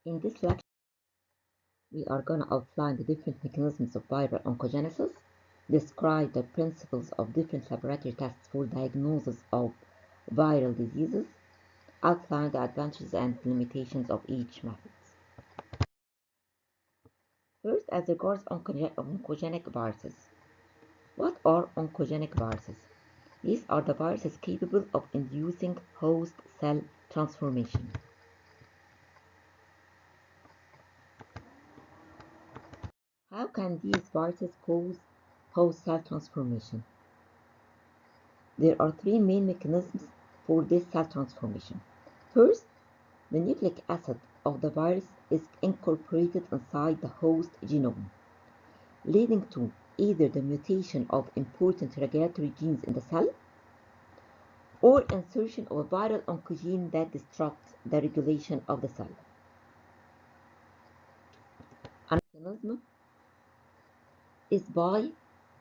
In this lecture, we are going to outline the different mechanisms of viral oncogenesis, describe the principles of different laboratory tests for diagnosis of viral diseases, outline the advantages and limitations of each method. First, as regards oncogenic viruses. What are oncogenic viruses? These are the viruses capable of inducing host cell transformation. How can these viruses cause host cell transformation? There are three main mechanisms for this cell transformation. First, the nucleic acid of the virus is incorporated inside the host genome, leading to either the mutation of important regulatory genes in the cell or insertion of a viral oncogene that disrupts the regulation of the cell. Another mechanism is by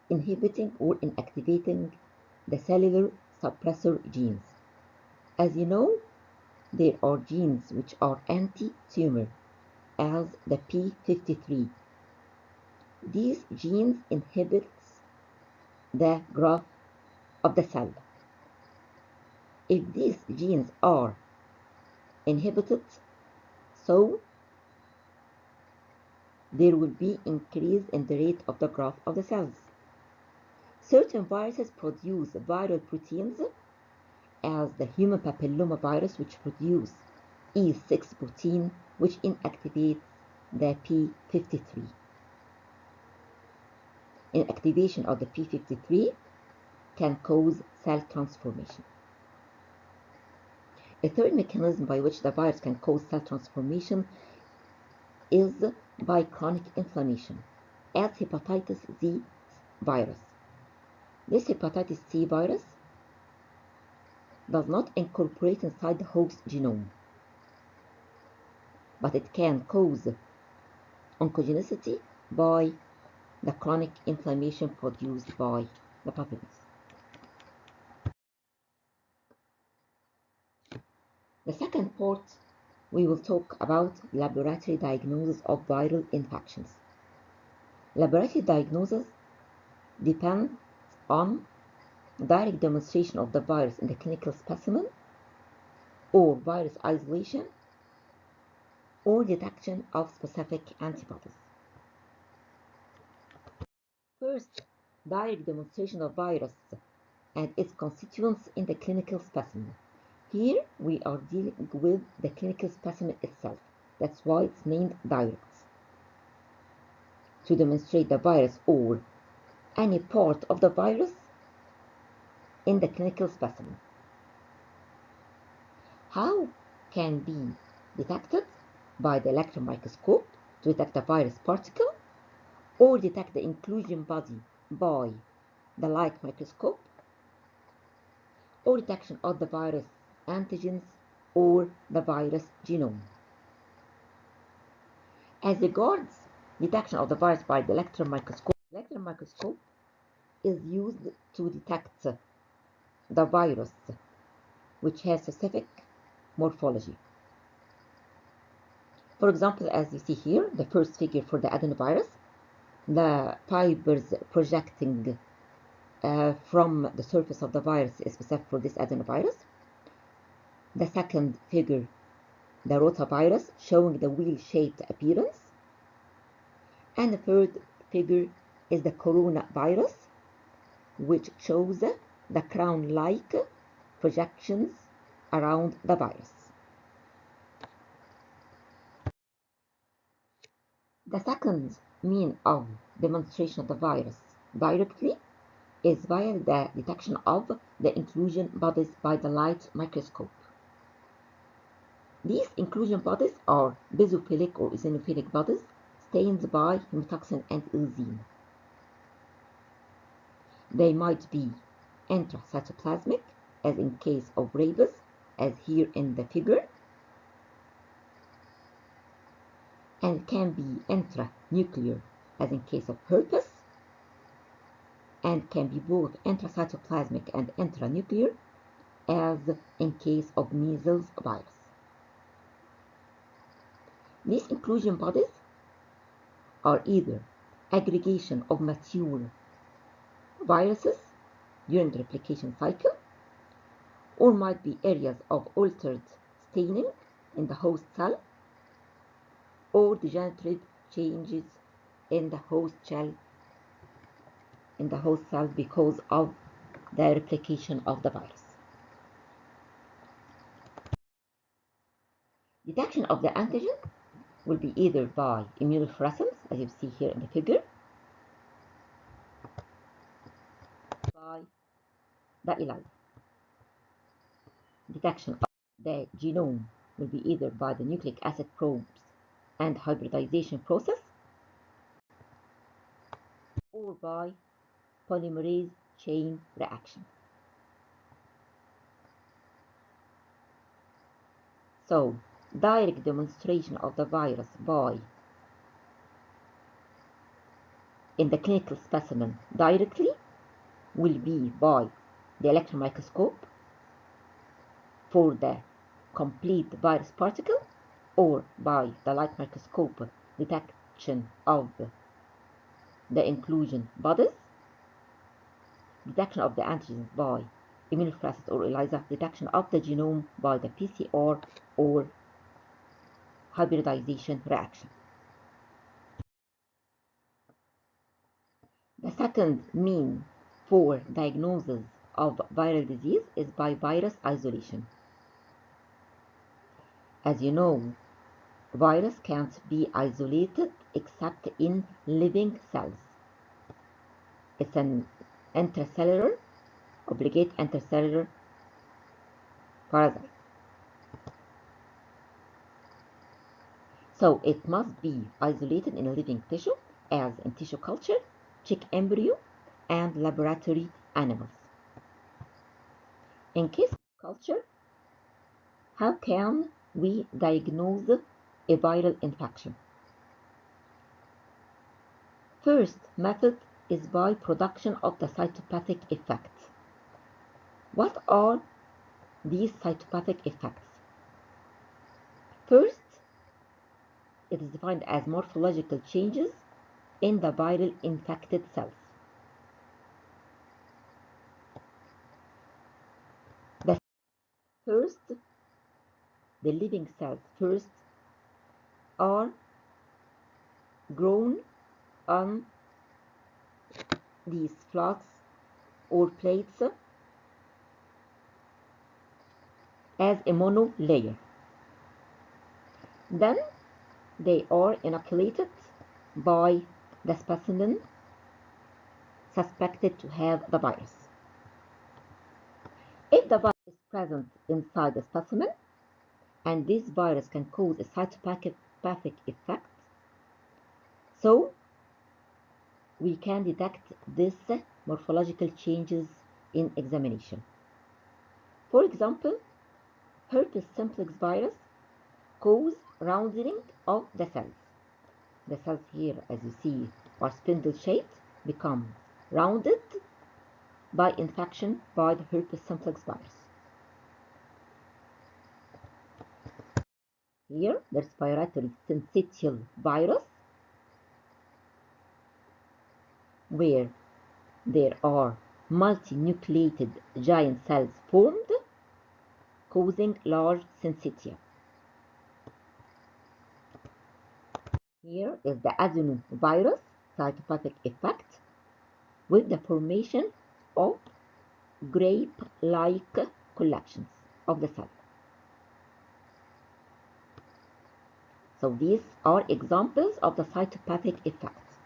inhibiting or inactivating the cellular suppressor genes. As you know, there are genes which are anti-tumor, as the p53. These genes inhibit the growth of the cell. If these genes are inhibited, so there will be increase in the rate of the growth of the cells. Certain viruses produce viral proteins, as the human papilloma virus, which produce E6 protein, which inactivates the p53. Inactivation of the p53 can cause cell transformation. A third mechanism by which the virus can cause cell transformation is by chronic inflammation, as hepatitis C virus. This hepatitis C virus does not incorporate inside the host genome, but it can cause oncogenicity by the chronic inflammation produced by the pathogens. The second part, we will talk about laboratory diagnosis of viral infections. Laboratory diagnosis depends on direct demonstration of the virus in the clinical specimen, or virus isolation, or detection of specific antibodies. First, direct demonstration of virus and its constituents in the clinical specimen. Here we are dealing with the clinical specimen itself. That's why it's named direct. To demonstrate the virus or any part of the virus in the clinical specimen. How can be detected? By the electron microscope to detect a virus particle, or detect the inclusion body by the light microscope, or detection of the virus antigens or the virus genome. As regards detection of the virus by the electron microscope is used to detect the virus which has specific morphology. For example, as you see here, the first figure for the adenovirus, the fibers projecting from the surface of the virus is specific for this adenovirus. The second figure, the rotavirus, showing the wheel-shaped appearance. And the third figure is the coronavirus, which shows the crown-like projections around the virus. The second means of demonstration of the virus directly is via the detection of the inclusion bodies by the light microscope. These inclusion bodies are basophilic or eosinophilic bodies stained by hematoxin and eosine. They might be intracytoplasmic, as in case of rabies, as here in the figure, and can be intranuclear, as in case of herpes, and can be both intracytoplasmic and intranuclear, as in case of measles virus. These inclusion bodies are either aggregation of mature viruses during the replication cycle, or might be areas of altered staining in the host cell, or degenerative changes in the host cell because of the replication of the virus. Detection of the antigen will be either by immunofluorescence, as you see here in the figure, by the ELISA. Detection of the genome will be either by the nucleic acid probes and hybridization process, or by polymerase chain reaction. So, direct demonstration of the virus in the clinical specimen directly will be by the electron microscope for the complete virus particle, or by the light microscope detection of the inclusion bodies, detection of the antigens by immunofluorescence or ELISA, detection of the genome by the PCR or hybridization reaction. The second mean for diagnosis of viral disease is by virus isolation. As you know, virus can't be isolated except in living cells. It's an obligate intracellular parasite. So it must be isolated in a living tissue, as in tissue culture, chick embryo, and laboratory animals. In case of culture, how can we diagnose a viral infection? First method is by production of the cytopathic effects. What are these cytopathic effects? First, it is defined as morphological changes in the viral infected cells. The living cells first are grown on these flags or plates as a monolayer. Then they are inoculated by the specimen suspected to have the virus. If the virus is present inside the specimen, and this virus can cause a cytopathic effect, so we can detect these morphological changes in examination. For example, herpes simplex virus cause rounding of the cells. The cells here, as you see, are spindle-shaped, become rounded by infection by the herpes simplex virus. Here, the respiratory syncytial virus, where there are multinucleated giant cells formed, causing large syncytia. Here is the adenovirus cytopathic effect with the formation of grape-like collections of the cell. So these are examples of the cytopathic effects.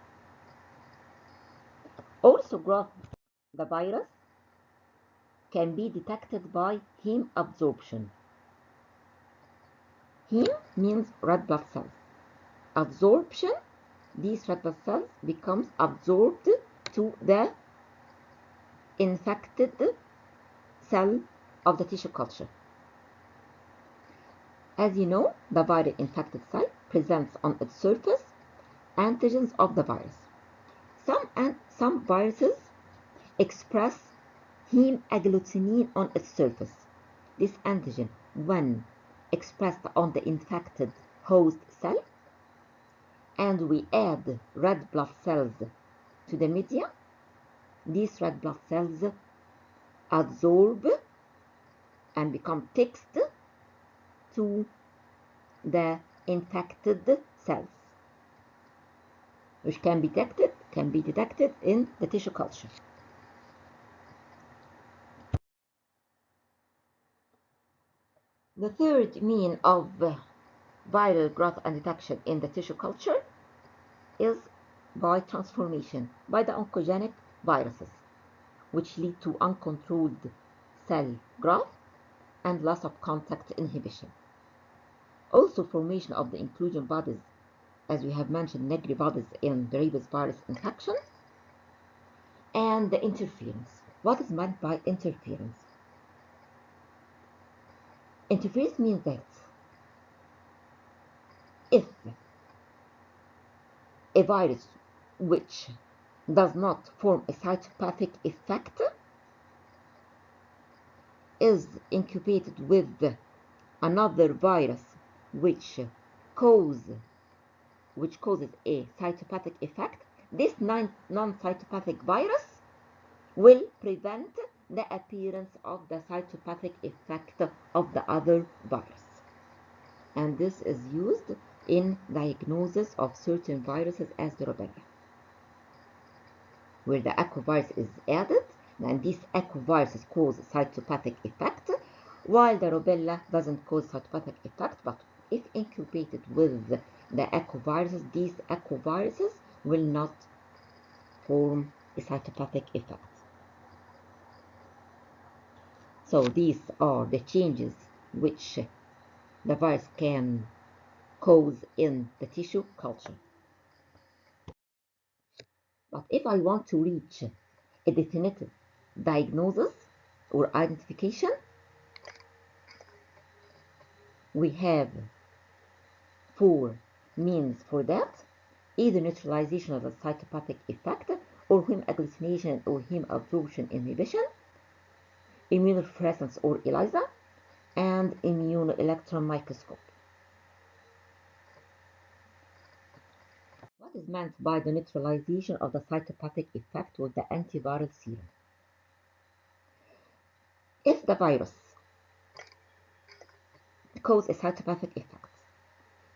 Also, the virus can be detected by heme absorption. Heme means red blood cells. Absorption, these red blood cells becomes absorbed to the infected cell of the tissue culture. As you know, the viral infected cell presents on its surface antigens of the virus. Some viruses express heme agglutinin on its surface. This antigen, when expressed on the infected host cell, and we add red blood cells to the media, these red blood cells absorb and become text to the infected cells, which can be detected in the tissue culture. The third mean of viral growth and detection in the tissue culture is by transformation by the oncogenic viruses, which lead to uncontrolled cell growth and loss of contact inhibition. Also, formation of the inclusion bodies, as we have mentioned, negative bodies in the rabies virus infection, and the interference. What is meant by interference? Interference means that if a virus which does not form a cytopathic effect is incubated with another virus which causes a cytopathic effect, this non-cytopathic virus will prevent the appearance of the cytopathic effect of the other virus. And this is used in diagnosis of certain viruses as the rubella, where the equivirus is added, and these equiviruses cause cytopathic effect, while the rubella doesn't cause cytopathic effect, but if incubated with the equiviruses, these equiviruses will not form a cytopathic effect. So these are the changes which the virus can cause in the tissue culture. But if I want to reach a definitive diagnosis or identification, we have 4 means for that: either neutralization of the cytopathic effect, or heme agglutination or heme absorption inhibition, immunofluorescence or ELISA, and immunoelectron microscope. What is meant by the neutralization of the cytopathic effect with the antiviral serum? If the virus causes a cytopathic effect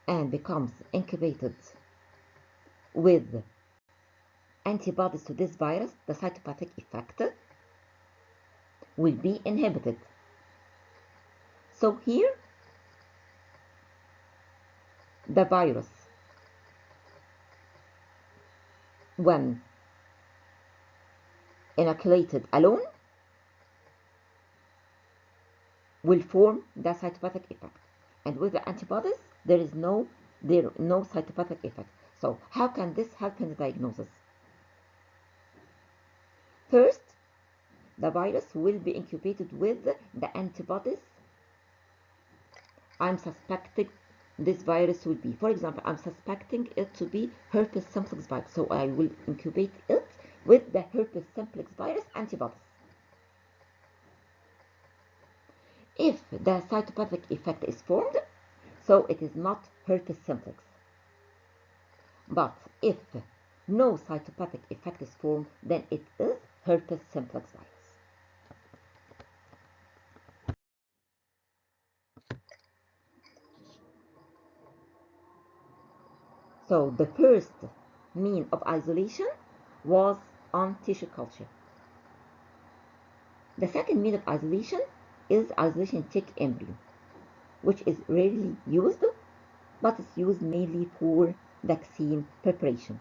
and becomes incubated with antibodies to this virus, the cytopathic effect will be inhibited. So here, the virus, when inoculated alone, will form the cytopathic effect, and with the antibodies there is no cytopathic effect. So how can this help in the diagnosis? First, the virus will be incubated with the antibodies I'm suspecting this virus will be. For example, I'm suspecting it to be herpes simplex virus, so I will incubate it with the herpes simplex virus antibodies. If the cytopathic effect is formed, so it is not herpes simplex. But if no cytopathic effect is formed, then it is herpes simplex virus. So the first mean of isolation was on tissue culture. The second mean of isolation is isolation tick embryo, which is rarely used, but is used mainly for vaccine preparation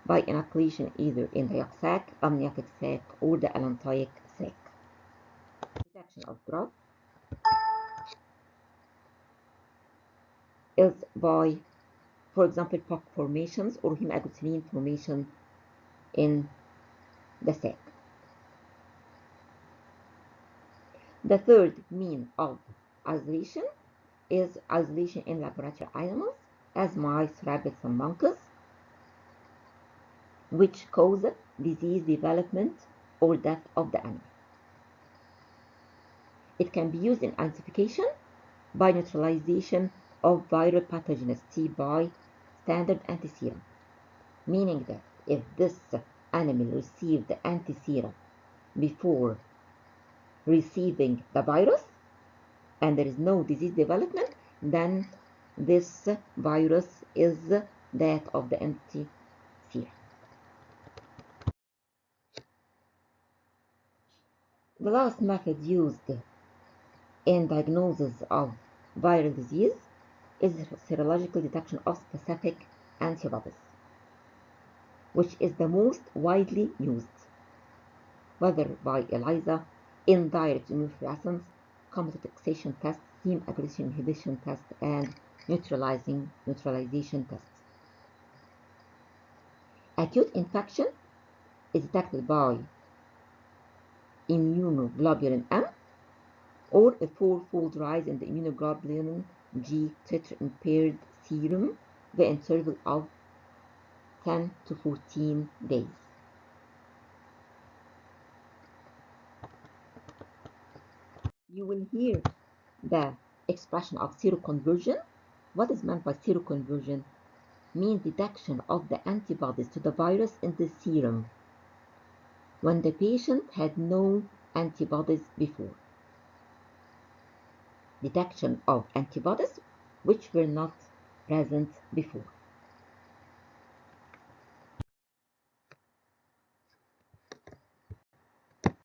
by inoculation either in the yolk sac, amniotic sac, or the allantoic sac. Detection of growth is by, for example, pock formations or hemagglutinin formation in the sac. The third mean of isolation is isolation in laboratory animals, as mice, rabbits, and monkeys, which cause disease development or death of the animal. It can be used in identification by neutralization of viral pathogenicity by standard antiserum, meaning that if this animal received the antiserum before receiving the virus and there is no disease development, then this virus is that of the antiserum. The last method used in diagnosis of viral disease is serological detection of specific antibodies, which is the most widely used, whether by ELISA, indirect immunofluorescence, chemotexation tests, heme aggregation inhibition tests, and neutralization tests. Acute infection is detected by immunoglobulin M or a four-fold rise in the immunoglobulin G titer-impaired serum the interval of 10 to 14 days. You will hear the expression of seroconversion. What is meant by seroconversion? Means detection of the antibodies to the virus in the serum when the patient had no antibodies before. Detection of antibodies which were not present before.